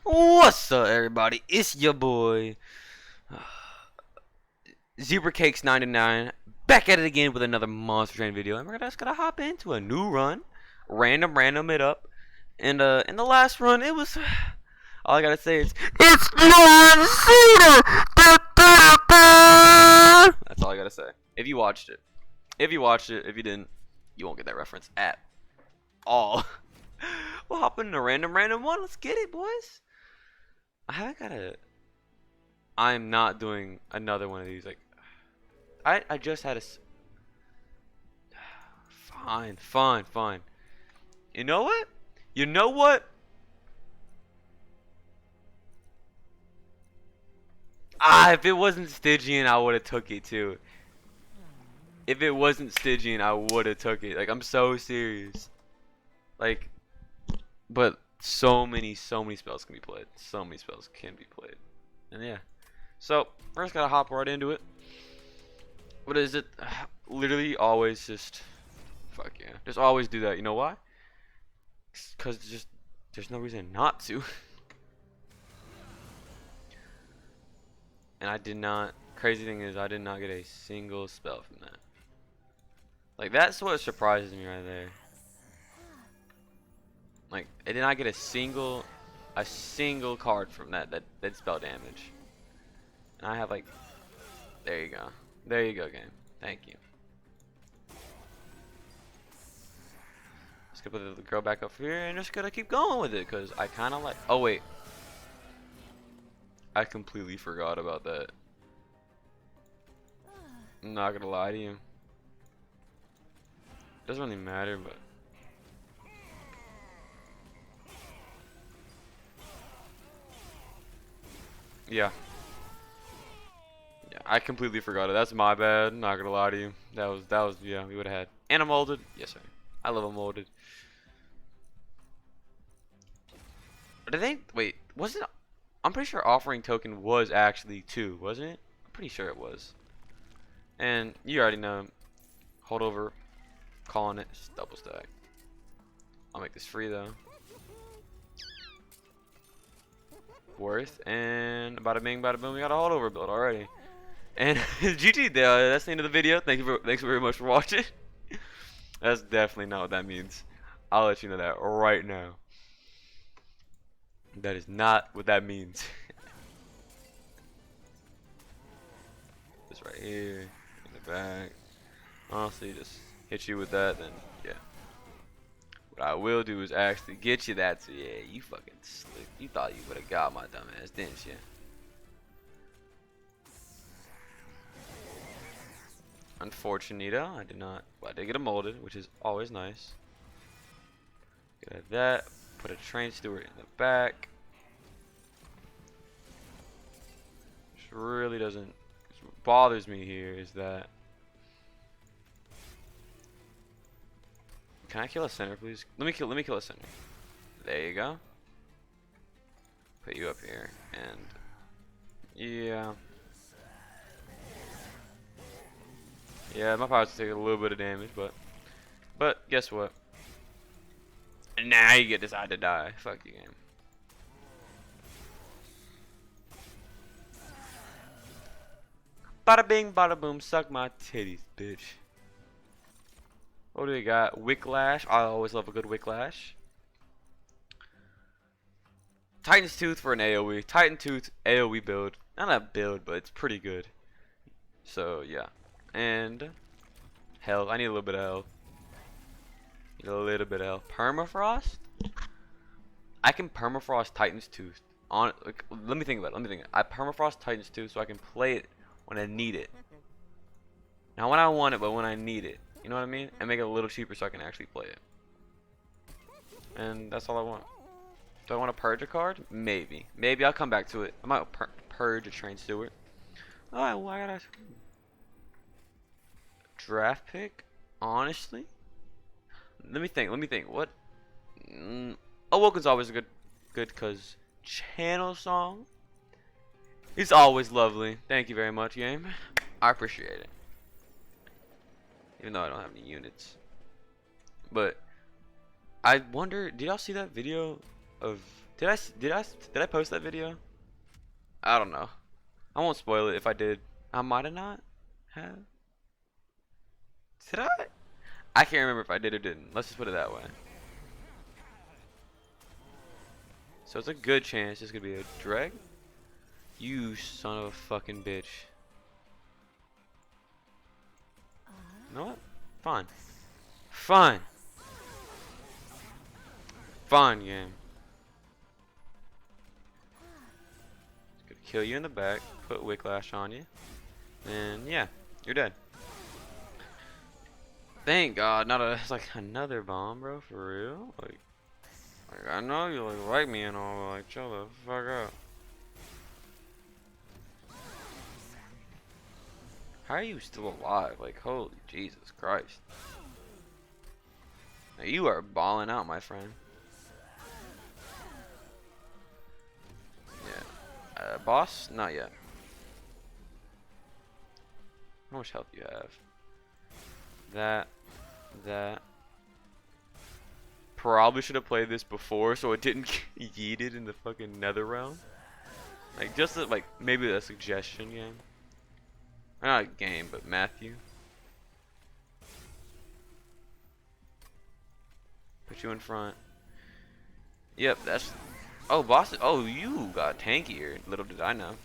What's up, everybody? It's your boy Zebra Cakes 99 back at it again with another Monster Train video, and we're just gonna hop into a new run, random it up, and in the last run it was all I gotta say is it's John Cena. That's all I gotta say. If you watched it, if you didn't, you won't get that reference at all. We'll hop into random one. Let's get it, boys. I haven't got a. I'm not doing another one of these. Like, I just had a. Fine. You know what? You know what? If it wasn't Stygian, I would have took it too. If it wasn't Stygian, I would have took it. Like, I'm so serious. Like, but so many spells can be played. So many spells can be played. And yeah. So, first gotta hop right into it. What is it? Literally always just, fuck yeah. Just always do that. You know why? Because just, there's no reason not to. And I did not, crazy thing is I did not get a single spell from that. Like, that's what surprises me right there. Like, I did not get a single card from that spell damage. And I have like, there you go game, thank you. Just gonna put the girl back up here and just gonna keep going with it, cause I kind of like, oh wait, I completely forgot about that. I'm not gonna lie to you, doesn't really matter, but yeah. Yeah, I completely forgot it. That's my bad. Not gonna lie to you. That was yeah, we would have had. And a molded. Yes, sir. I love a molded. Did they wait, wasn't I'm pretty sure offering token was actually 2, wasn't it? I'm pretty sure it was. And you already know. Hold over. Calling it. Just double stack. I'll make this free though. Worth, and bada bing bada boom, we got a holdover build already. And GG, that's the end of the video. Thanks very much for watching. That's definitely not what that means. I'll let you know that right now. That is not what that means. This right here, in the back. Honestly, just hit you with that, then yeah. What I will do is actually get you that. So yeah, you fucking slick. You thought you would have got my dumb ass, didn't you? Unfortunito, I did not. Well, I did get a molded, which is always nice. Get that. Put a train steward in the back. Which really doesn't. What bothers me here is that. Can I kill a center, please? Let me kill a center. There you go. Put you up here, and yeah. Yeah, my powers take a little bit of damage, but guess what? Now you get decide to die. Fuck you, game. Bada bing, bada boom, suck my titties, bitch. What do we got? Wicklash. I always love a good Wicklash. Titan's Tooth for an AoE. Titan Tooth AoE build. Not a build, but it's pretty good. So yeah. And health. I need a little bit of health. Need a little bit of health. Permafrost? I can permafrost Titan's Tooth. Like, let me think about it. I permafrost Titan's Tooth so I can play it when I need it. Not when I want it, but when I need it. You know what I mean? And make it a little cheaper so I can actually play it. And that's all I want. Do I want to purge a card? Maybe. Maybe I'll come back to it. I might purge a train steward. Alright, well, I gotta draft pick? Honestly? Let me think. What? Awoken's always a good because channel song is always lovely. Thank you very much, game. I appreciate it. Even though I don't have any units. But I wonder, did y'all see that video of Did I post that video? I don't know. I won't spoil it if I did. I might have not have. Did I? I can't remember if I did or didn't. Let's just put it that way. So it's a good chance this could be a drag. You son of a fucking bitch. You know what? Fine. Fine. Fine game. It's gonna kill you in the back, put Wicklash on you, and yeah, you're dead. Thank God, not a like another bomb, bro. For real? Like I know you like me and all, but like chill the fuck out. How are you still alive? Like holy Jesus Christ. Now you are balling out, my friend. Yeah. Boss? Not yet. How much health do you have? That. Probably should have played this before so it didn't get yeeted in the fucking nether realm. Like, just like, maybe a suggestion game. Not a game, but Matthew. Put you in front. Yep, that's... Oh, boss. Oh, you got tankier. Little did I know.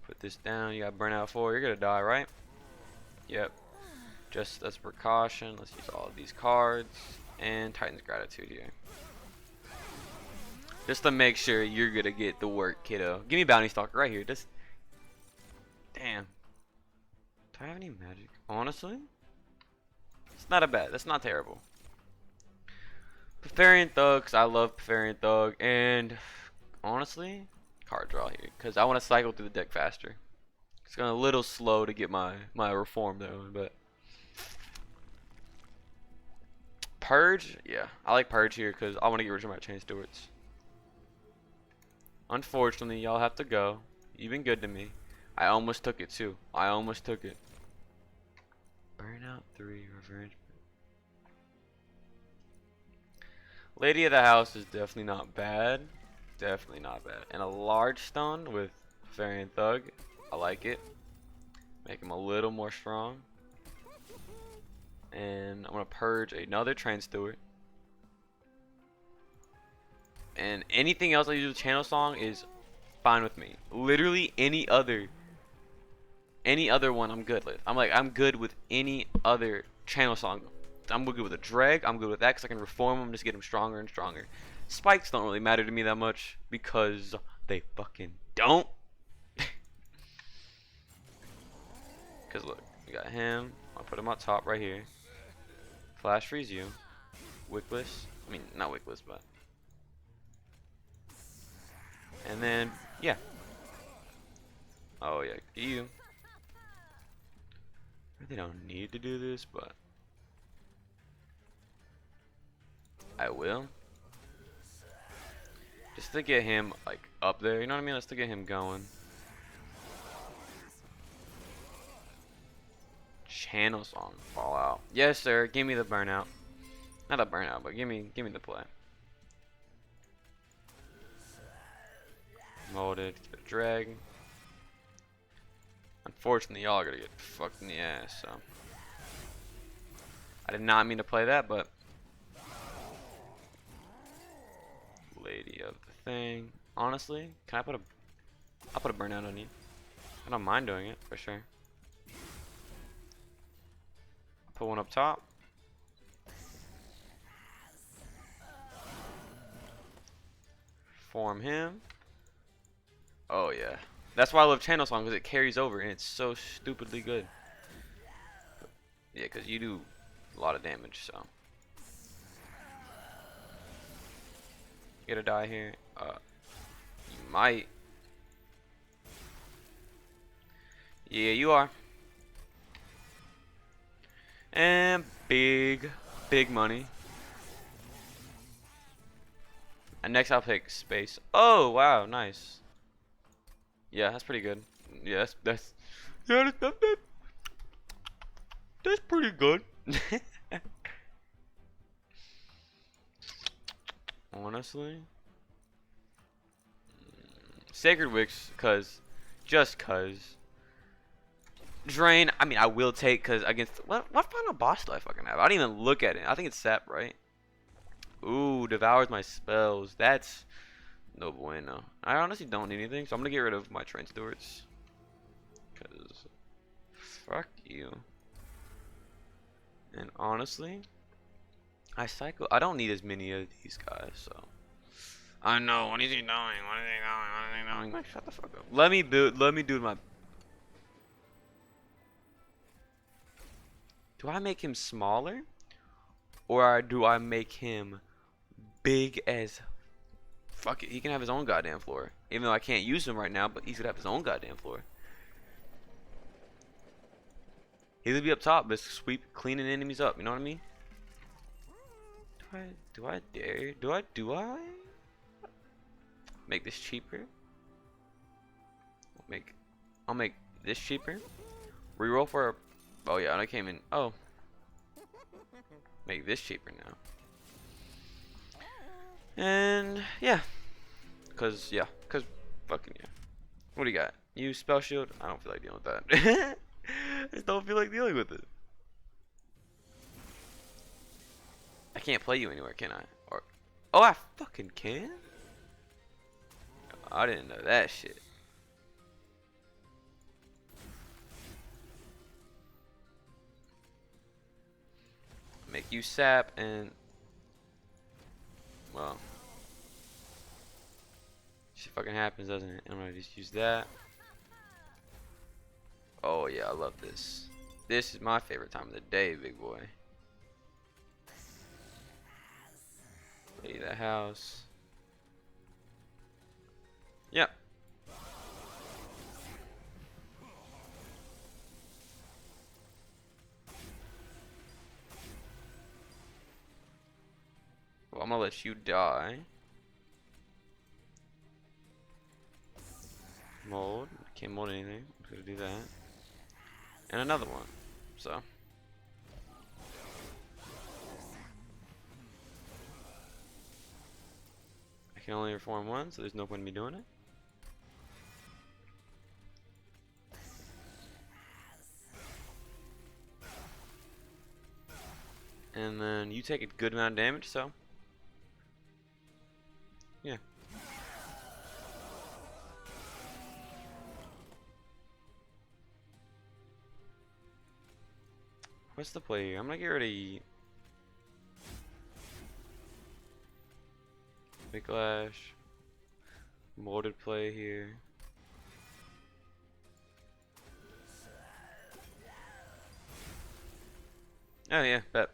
Put this down. You got burnout 4. You're gonna die, right? Yep. Just as a precaution, let's use all of these cards. And Titan's Gratitude here. Just to make sure you're gonna get the work, kiddo. Give me Bounty Stalker right here. Just... Damn. Do I have any magic? Honestly? It's not a bad. That's not terrible. Bavarian Thug, because I love Bavarian Thug. And honestly, card draw here. Because I want to cycle through the deck faster. It's going a little slow to get my reform though, but... Purge? Yeah, I like Purge here because I want to get rid of my Chain Stewards. Unfortunately, y'all have to go. You've been good to me. I almost took it too. I almost took it. Burnout 3, Revenge. Lady of the House is definitely not bad. Definitely not bad. And a large stone with Bavarian Thug. I like it. Make him a little more strong. And I'm going to purge another Train Steward. And anything else I use with Channel Song is fine with me. Literally any other one I'm good with. I'm good with any other Channel Song. I'm good with a drag. I'm good with that because I can reform them, just get them stronger and stronger. Spikes don't really matter to me that much because they fucking don't. Because look, we got him. I'll put him on top right here. Flash freeze you. Wickless. I mean, not Wickless, but. And then, yeah. Oh, yeah, you. They don't need to do this, but. I will. Just to get him, like, up there. You know what I mean? Let's to get him going. Channel Song Fallout. Yes, sir. Give me the burnout. Not a burnout, but give me the play. Molded. Get a drag. Unfortunately, y'all are gonna get fucked in the ass. So I did not mean to play that, but Lady of the Thing. Honestly, can I put a? I'll put a burnout on you. I don't mind doing it for sure. Put one up top. Form him. Oh yeah. That's why I love Channel Song because it carries over and it's so stupidly good. Yeah, because you do a lot of damage, so. You gonna die here? You might. Yeah, you are. And big money. And next I'll pick space. Oh wow, nice. Yeah, that's pretty good. Yeah, that's pretty good. Honestly, Sacred Wicks, just cause. Drain. I mean, I will take cause against what final boss do I fucking have? I didn't even look at it. I think it's Sap, right? Ooh, devours my spells. That's no bueno. I honestly don't need anything, so I'm gonna get rid of my Train Stewards. Cause fuck you. And honestly, I don't need as many of these guys, so. I know. What is he doing? What is he doing? What is he doing? Like, shut the fuck up. Let me do my. Do I make him smaller, or do I make him big as? Fuck it. He can have his own goddamn floor. Even though I can't use him right now, but he should have his own goddamn floor. He'll be up top, but sweep cleaning enemies up. You know what I mean? Do I dare? Do I? Make this cheaper. I'll make this cheaper. Reroll for. Oh yeah, I came in. Oh. Make this cheaper now. And yeah. Cause fucking yeah. What do you got? You spell shield? I don't feel like dealing with that. I just don't feel like dealing with it. I can't play you anywhere, can I? Or oh, I fucking can. I didn't know that shit. Make you Sap and well, shit fucking happens, doesn't it? I'm gonna just use that. Oh yeah, I love this. This is my favorite time of the day, big boy. Leave the house. Yep. Well, I'm gonna let you die. Mold. Can't mold anything. I'm gonna do that. And another one. So. I can only reform one, so there's no point in me doing it. And then you take a good amount of damage, so. Yeah. What's the play here? I'm gonna get rid of Big Lash. Molded play here. Oh yeah, bet.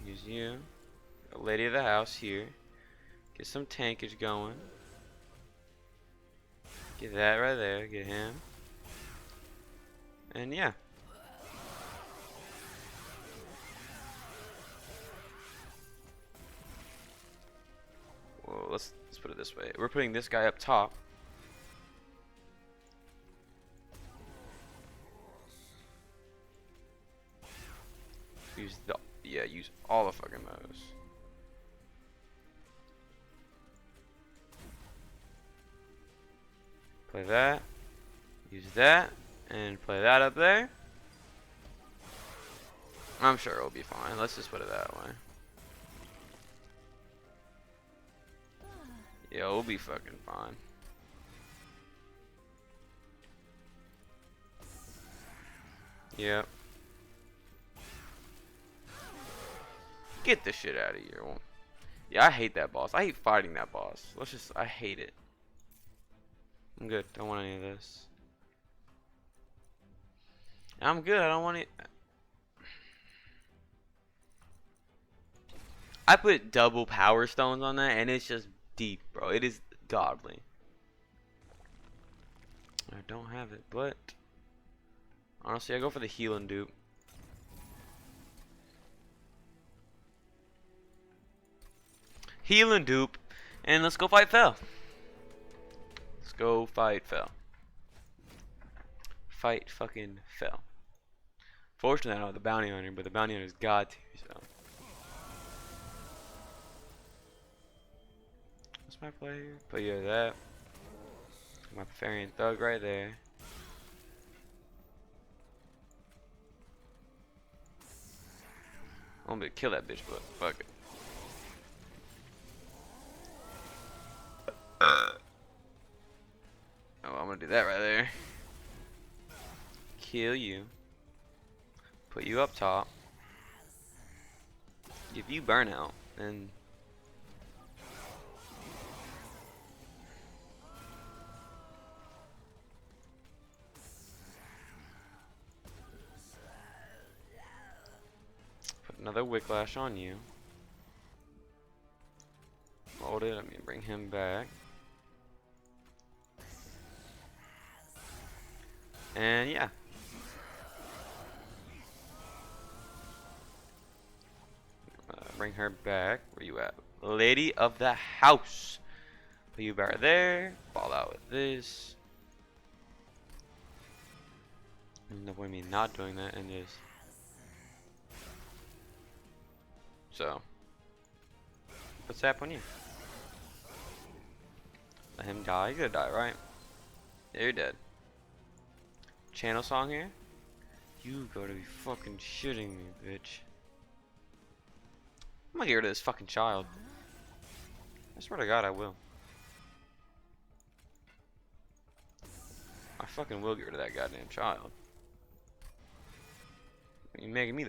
Use you. Lady of the house here. Get some tankage going. Get that right there. Get him. And yeah. Well, let's put it this way. We're putting this guy up top. Use all the fucking moves. Play that. Use that. And play that up there. I'm sure it'll be fine. Let's just put it that way. Yeah, it'll be fucking fine. Yep. Get this shit out of here. Yeah, I hate that boss. I hate fighting that boss. I hate it. I'm good. Don't want any of this. I'm good. I don't want it. I put double power stones on that, and it's just deep, bro. It is godly. I don't have it, but honestly, I go for the healing dupe. Healing dupe, and let's go fight Fel. Let's go fight Fel. Fight fucking Fel. Fortunately, I don't have the bounty hunter, but the bounty hunter's got to, so. What's my play here? Put you that. My Bavarian Thug right there. I'm gonna kill that bitch, but fuck it. Oh, I'm gonna do that right there. Kill you. Put you up top. Give you burnout. And put another Wicklash on you. Hold it. Let me bring him back. And yeah. Bring her back. Where you at? Lady of the house. Put you back there. Fall out with this. No point me not doing that and just. So. What's that on you? Let him die. He's gonna die, right? Yeah, you're dead. Channel song here? You gotta be fucking shitting me, bitch. I'm gonna get rid of this fucking child. I swear to God, I will. I fucking will get rid of that goddamn child. You're making me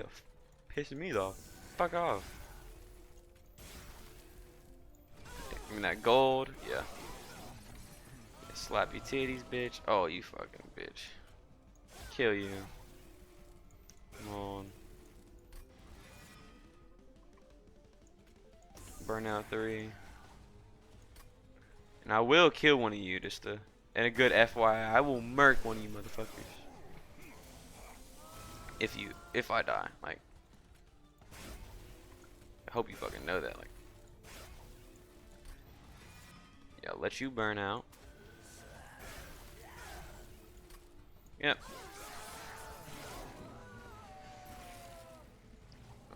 pissing me off. Fuck off. Give me that gold. Yeah. Slap your titties, bitch. Oh, you fucking bitch. Kill you. Come on. Burnout 3. And I will kill one of you just to. And a good FYI, I will murk one of you motherfuckers. If I die, like. I hope you fucking know that, like. Yeah, I'll let you burn out. Yep.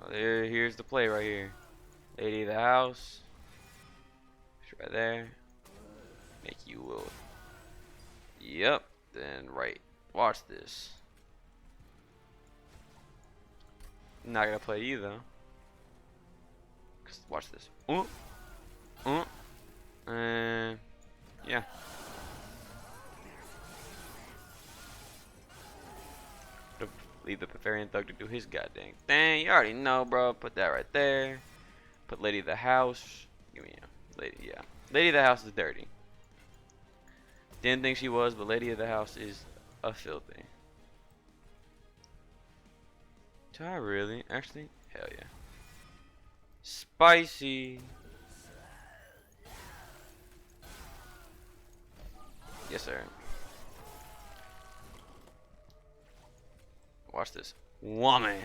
Oh, here's the play right here. Lady of the house. It's right there. Make you will. Yep. Then right. Watch this. Not gonna play you though. Watch this. And yeah. Leave the Bavarian Thug to do his goddamn thing. You already know, bro. Put that right there. Put Lady of the House. Give me a lady. Yeah. Lady of the House is dirty. Didn't think she was, but Lady of the House is a filthy. Do I really? Actually? Hell yeah. Spicy. Yes, sir. Watch this. Woman.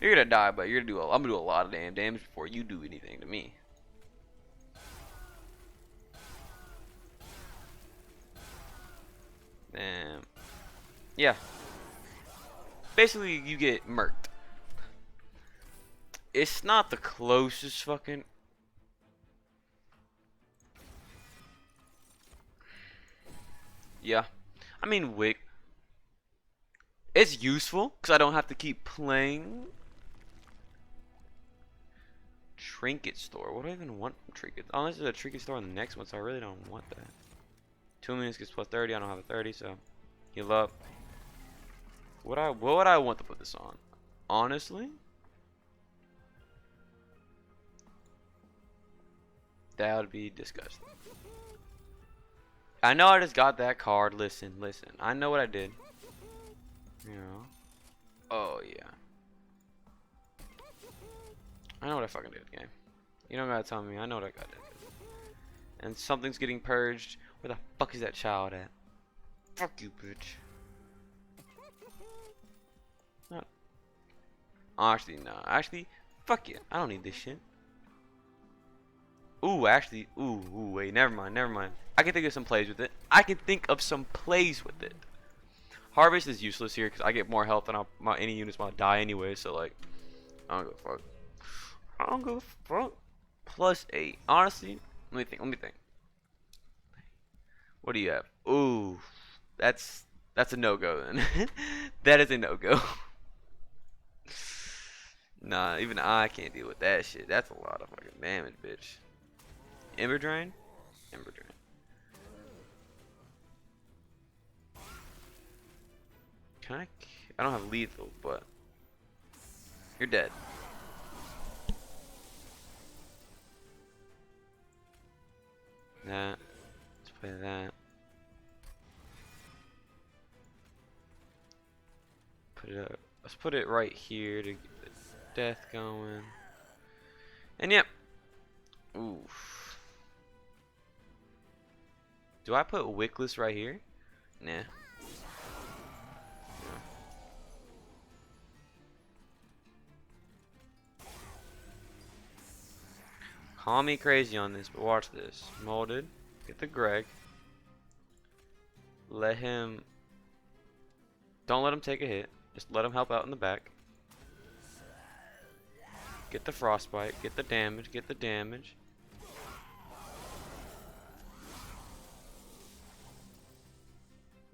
You're gonna die, but you're gonna do I'm gonna do a lot of damn damage before you do anything to me. And yeah. Basically you get murked. It's not the closest fucking. Yeah. I mean, Wick. It's useful because I don't have to keep playing. Trinket store. What do I even want from Trinket? Unless there's a Trinket store on the next one, so I really don't want that. 2 minutes gets plus 30. I don't have a 30, so heal up. What would I want to put this on? Honestly, that would be disgusting. I know I just got that card. Listen. I know what I did. You know. Oh yeah. I know what I fucking did, game. You don't gotta tell me. I know what I got did. And something's getting purged. Where the fuck is that child at? Fuck you, bitch. Not. Actually, no. Actually, fuck it. I don't need this shit. Ooh, actually. Ooh, wait. Never mind. I can think of some plays with it. Harvest is useless here because I get more health than any units want to die anyway. So like, I don't give a fuck. I don't give a fuck. +8. Honestly, let me think. Let me think. What do you have? Ooh, that's a no-go then. That is a no-go. Nah, even I can't deal with that shit. That's a lot of fucking damage, bitch. Ember Drain? Ember Drain. Can I? I don't have lethal, but you're dead. That. Let's play that. Put it up. Let's put it right here to get the death going. And yep. Oof. Do I put Wickless right here? Nah. Yeah. Call me crazy on this, but watch this. Molded. Get the Greg. Let him. Don't let him take a hit. Just let him help out in the back. Get the Frostbite. Get the damage. Get the damage.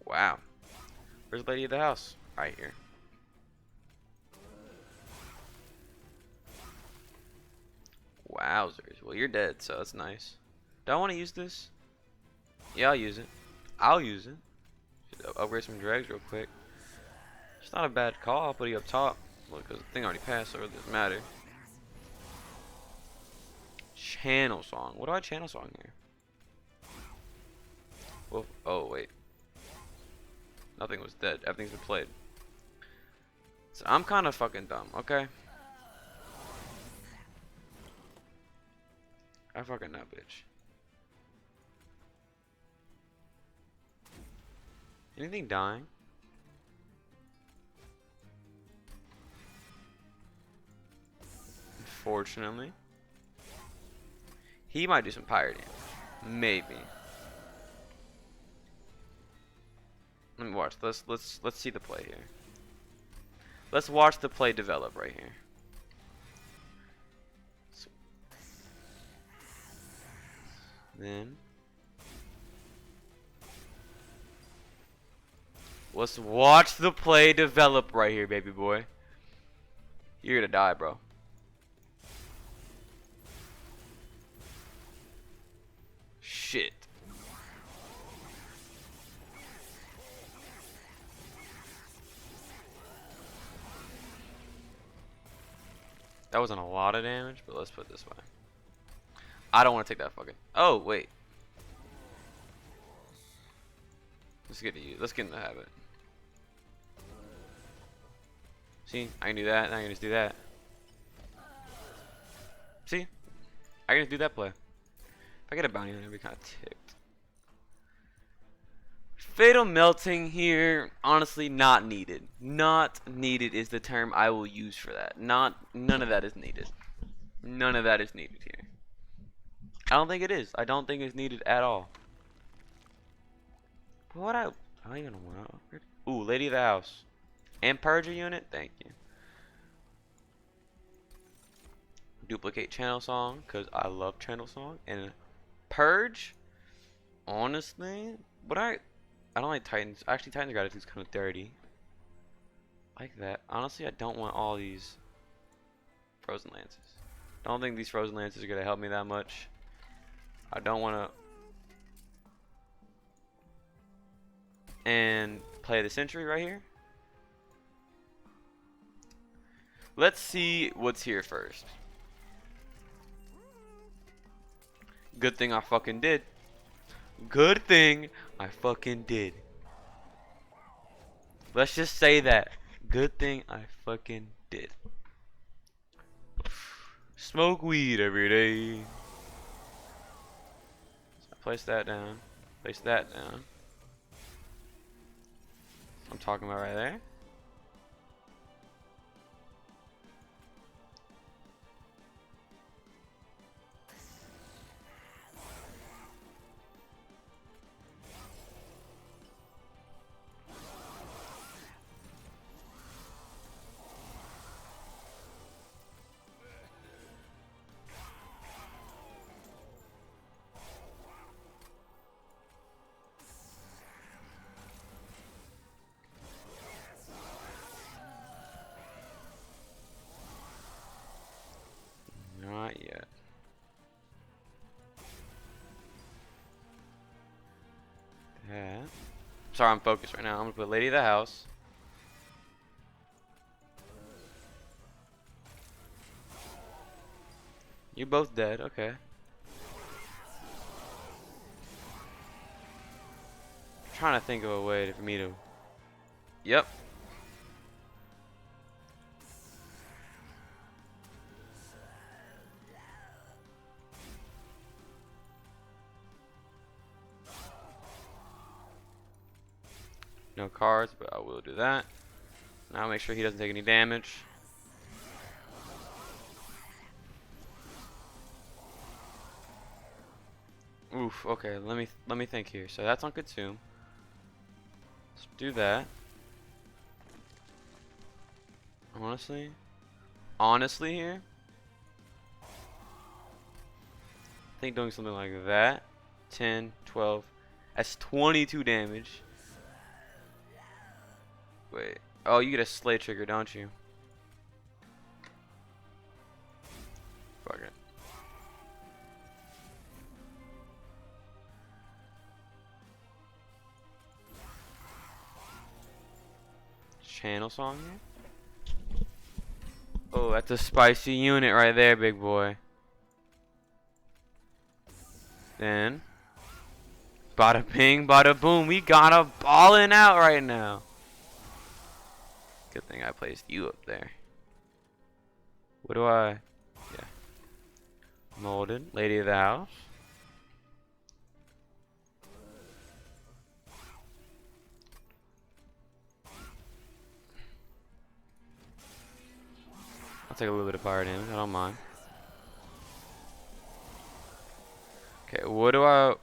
Wow. Where's Lady of the House? Right here. Wowzers. Well, you're dead, so that's nice. Do I want to use this? Yeah, I'll use it. I'll use it. Should upgrade some dregs real quick. It's not a bad call. I'll put you up top. Well, because the thing already passed, so it doesn't matter. Channel Song. What do I channel song here? Well, oh, wait. Nothing was dead. Everything's been played. So I'm kind of fucking dumb, okay? I fucking know, bitch. Anything dying? Unfortunately. He might do some pyre damage. Maybe. Let me watch. Let's see the play here. Let's watch the play develop right here. So, then let's watch the play develop right here, baby boy. You're gonna die, bro. Shit. That wasn't a lot of damage, but let's put it this way. I don't want to take that fucking. Oh wait. Let's get to you. Let's get in the habit. See, I can do that. And I can just do that. See, I can just do that play. If I get a bounty on it, I'd be kind of ticked. Fatal Melting here, honestly, not needed. Not needed is the term I will use for that. None of that is needed. None of that is needed here. I don't think it is. I don't think it's needed at all. But what I even want to upgrade? Ooh, Lady of the House. And Purger unit? Thank you. Duplicate Channel Song, because I love Channel Song. And Purge, honestly, but I don't like Titans. Actually, Titans Gratitude's kind of dirty. Like that. Honestly, I don't want all these Frozen Lances. Don't think these Frozen Lances are going to help me that much. I don't want to. And play the Sentry right here. Let's see what's here first. Good thing I fucking did. Good thing I fucking did. Let's just say that. Good thing I fucking did. Smoke weed every day. So place that down. Place that down. I'm talking about right there. Sorry, I'm focused right now. I'm gonna put Lady of the House. You both dead. Okay. Trying to think of a way for me to. Yep. No cards, but I will do that. Now make sure he doesn't take any damage. Oof. Okay. Let me think here. So that's on consume. Let's do that. Honestly here, I think doing something like that. 10, 12. That's 22 damage. Wait. Oh, you get a slay trigger, don't you? Fuck it. Channel song here? Oh, that's a spicy unit right there, big boy. Then, bada ping, bada boom. We got a ballin' out right now. Good thing I placed you up there. What do I? Yeah. Molded, Lady of the House. I'll take a little bit of fire damage. I don't mind. Okay, what do I?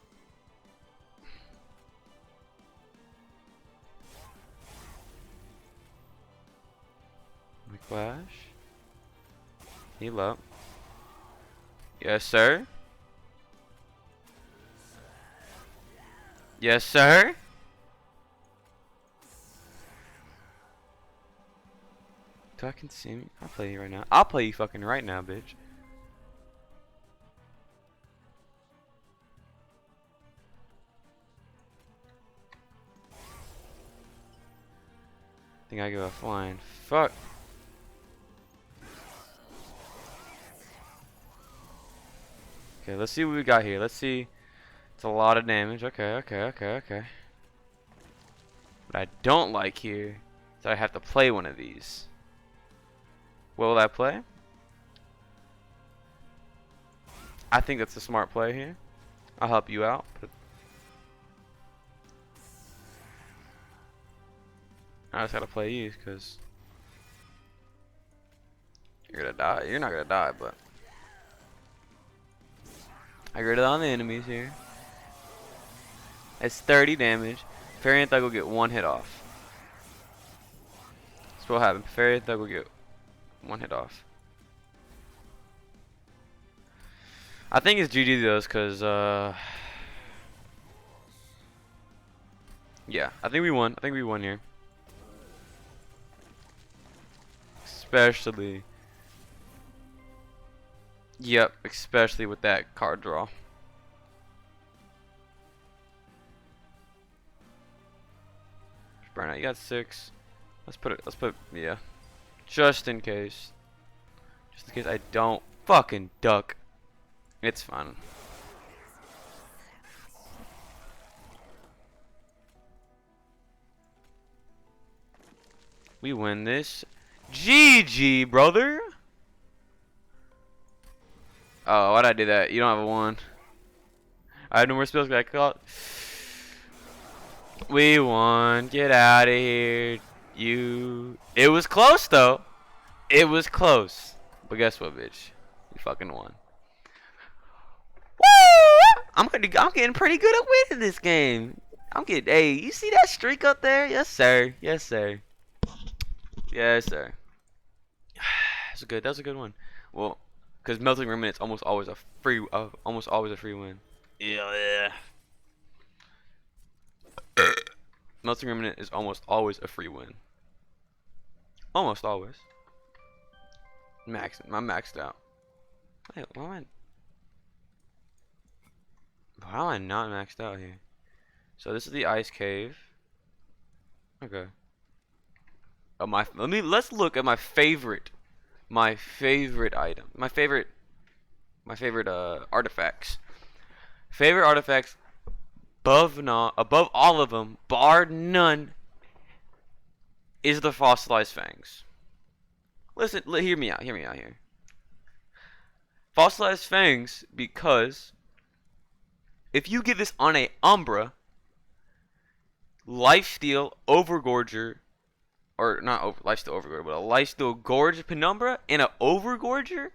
Flash. Heal up. Yes, sir. Yes, sir. Do I can see me? I'll play you right now. I'll play you fucking right now, bitch. Think I give a flying fuck. Okay, let's see what we got here. Let's see. It's a lot of damage. Okay. What I don't like here is that I have to play one of these. What will I play? I think that's a smart play here. I'll help you out. I just gotta play you because you're gonna die. You're not gonna die, but I get it on the enemies here. It's 30 damage. Fairy and Thug will get one hit off. That's what will happen. Fairy and Thug will get one hit off. I think it's GG though, cause yeah, I think we won. I think we won here. Especially, yep, especially with that card draw. Burnout, you got 6. Let's put, yeah. Just in case. Just in case I don't fucking duck. It's fine. We win this. GG, brother. Oh, why'd I do that? You don't have a 1. I have no more spells. I caught. We won. Get out of here. It was close though. It was close. But guess what, bitch? You fucking won. Woo! I'm getting pretty good at winning this game. Hey, you see that streak up there? Yes, sir. Yes, sir. Yes, sir. That was a good one. Well, because melting remnant's almost always a free win. Yeah. Melting remnant is almost always a free win. Almost always. I'm maxed out. Wait, why am I not maxed out here? So this is the ice cave. Okay. Let's look at my favorite item. My favorite artifacts. Favorite artifacts above all of them, bar none, is the fossilized fangs. Listen, hear me out here. Fossilized fangs, because if you get this on a Umbra, Lifesteal Overgorger, or not Lifesteal Overgorger, but a Lifesteal Gorge Penumbra and a Overgorger,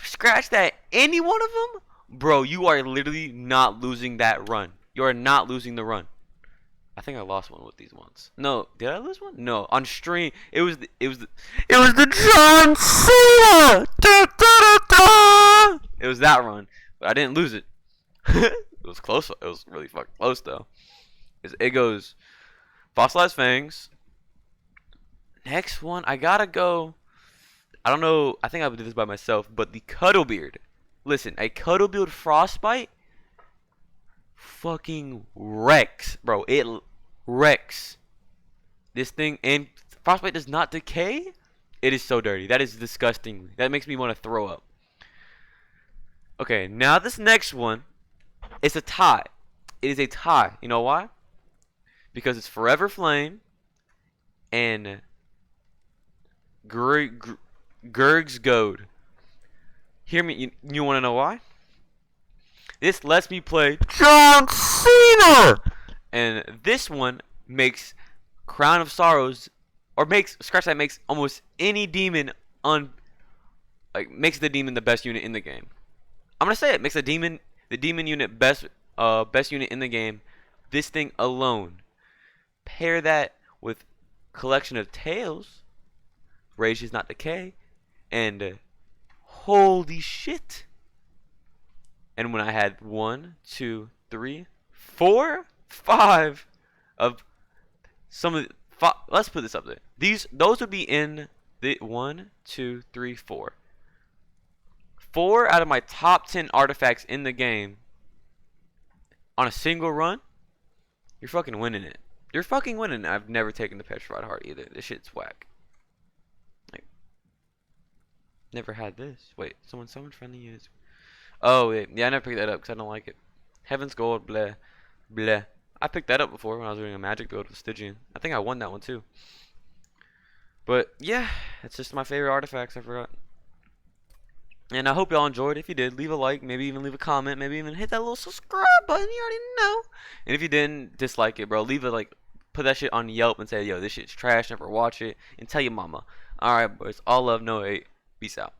scratch that, any one of them, bro, you are literally not losing that run. You are not losing the run. I think I lost one with these ones. No, did I lose one? No, on stream it was the John Cena. Da, da, da, da. It was that run, but I didn't lose it. It was close. It was really fucking close though. It goes fossilized fangs. Next one, I gotta go. I don't know. I think I would do this by myself, but the Cuddlebeard. Listen, a Cuddlebeard Frostbite fucking wrecks, bro. It wrecks. This thing, and Frostbite does not decay. It is so dirty. That is disgusting. That makes me want to throw up. Okay, now this next one, it's a tie. It is a tie. You know why? Because it's Forever Flame and Gurg's Goad. Hear me. You want to know why? This lets me play John Cena, and this one makes Crown of Sorrows, or makes almost any demon makes the demon the best unit in the game. I'm gonna say it makes the demon unit best unit in the game. This thing alone. Pair that with Collection of Tails, Rage Does Not Decay, and holy shit. And when I had 1, 2, 3, 4, 5 of some of the, let's put this up there. Those would be in the 1, 2, 3, 4. 4 out of my top 10 artifacts in the game on a single run. You're fucking winning it. You're fucking winning it. I've never taken the Petrified Heart either. This shit's whack. Like, never had this. Wait, someone friendly use. Oh, wait. Yeah, I never picked that up because I don't like it. Heaven's Gold, bleh. Bleh. I picked that up before when I was doing a magic build with Stygian. I think I won that one too. But, yeah. It's just my favorite artifacts. I forgot. And I hope y'all enjoyed. If you did, leave a like. Maybe even leave a comment. Maybe even hit that little subscribe button. You already know. And if you didn't, dislike it, bro. Leave it like, put that shit on Yelp and say, yo, this shit's trash. Never watch it. And tell your mama. Alright, boys. All love, no hate. Peace out.